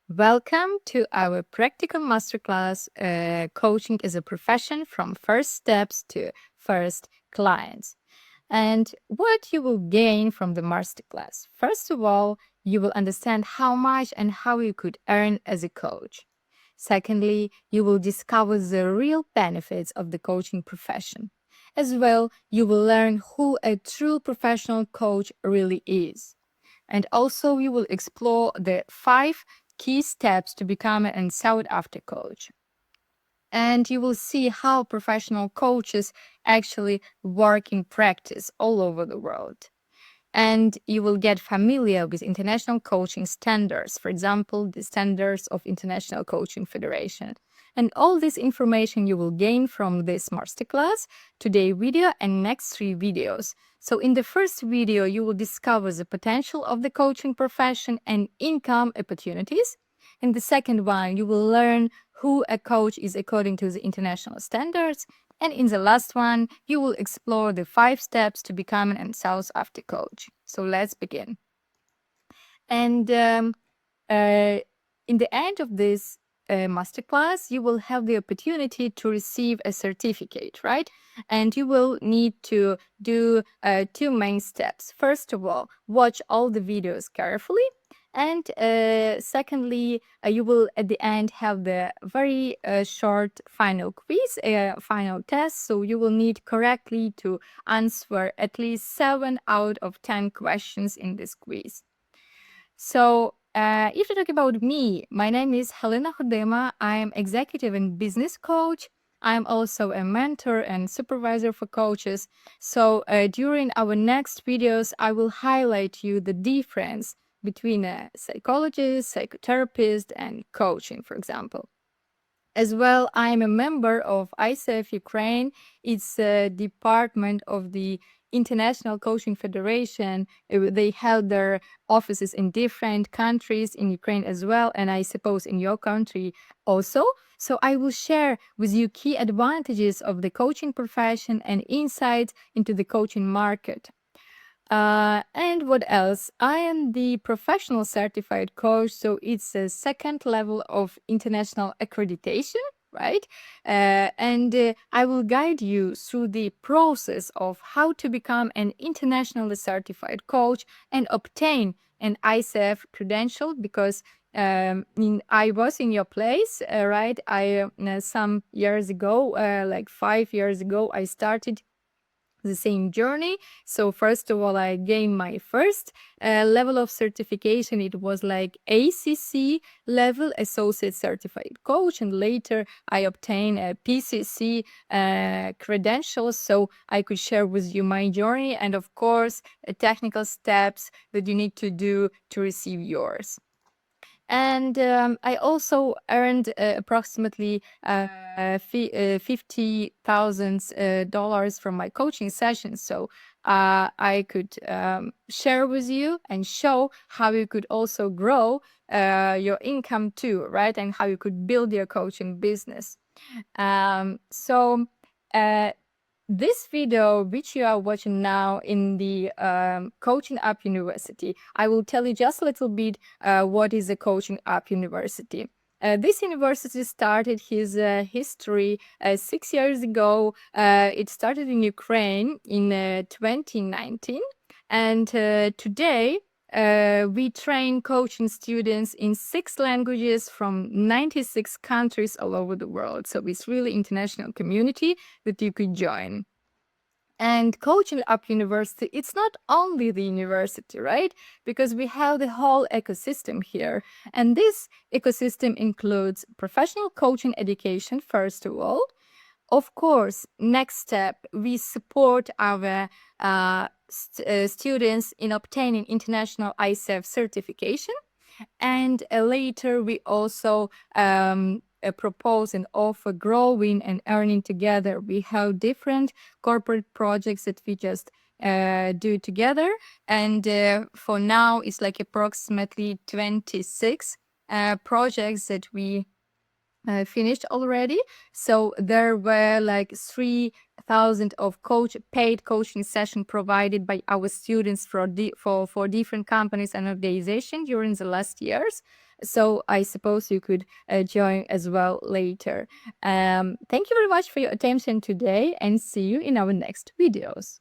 Welcome to our practical masterclass, Coaching as a Profession from First Steps to First Clients. And what you will gain from the masterclass. First of all, you will understand how much and how you could earn as a coach. Secondly, you will discover the real benefits of the coaching profession. As well, you will learn who a true professional coach really is. And also, you will explore the 5 key steps to become a sought-after coach. And you will see how professional coaches actually work in practice all over the world. And you will get familiar with international coaching standards, for example, the standards of International Coaching Federation. And all this information you will gain from this masterclass, today's video and next 3 videos. So in the first video, you will discover the potential of the coaching profession and income opportunities. In the second one, you will learn who a coach is according to the international standards. And in the last one, you will explore the 5 steps to becoming a sought-after coach. So let's begin. And in the end of this masterclass, you will have the opportunity to receive a certificate, right? And you will need to do 2 main steps. First of all, watch all the videos carefully. And secondly, you will at the end have the very short final quiz, final test. So you will need correctly to answer at least 7 out of 10 questions in this quiz. So if you talk about me, my name is Helena Hodema. I am executive and business coach. I'm also a mentor and supervisor for coaches. So during our next videos, I will highlight you the difference between a psychologist, psychotherapist, and coaching, for example. As well, I'm a member of ICF Ukraine. It's a department of the International Coaching Federation. They held their offices in different countries, in Ukraine as well, and I suppose in your country also. So I will share with you key advantages of the coaching profession and insights into the coaching market. And what else? I am the professional certified coach, so it's a second level of international accreditation, right? And I will guide you through the process of how to become an internationally certified coach and obtain an ICF credential, because I was in your place, right? Some years ago, like 5 years ago, I started the same journey. So first of all, I gained my first level of certification. It was like ACC level, Associate Certified Coach, and later I obtained a PCC credentials, so I could share with you my journey and of course technical steps that you need to do to receive yours. And I also earned approximately $50,000 from my coaching sessions. So I could share with you and show how you could also grow your income too, right? And how you could build your coaching business. So this video, which you are watching now in the Coaching.UP.University, I will tell you just a little bit what is a Coaching.UP.University. This university started his history 6 years ago. It started in Ukraine in 2019. And today, we train coaching students in 6 languages from 96 countries all over the world. So it's really international community that you could join. And Coaching.UP.University, it's not only the university, right? Because we have the whole ecosystem here. And this ecosystem includes professional coaching education, first of all. Of course, next step, we support our students in obtaining international ICF certification. And later, we also propose and offer growing and earning together. We have different corporate projects that we just do together. And for now, it's like approximately 26 projects that we finished already. So there were like 3,000 of paid coaching sessions provided by our students for different companies and organizations during the last years. So I suppose you could join as well later. Thank you very much for your attention today, and see you in our next videos.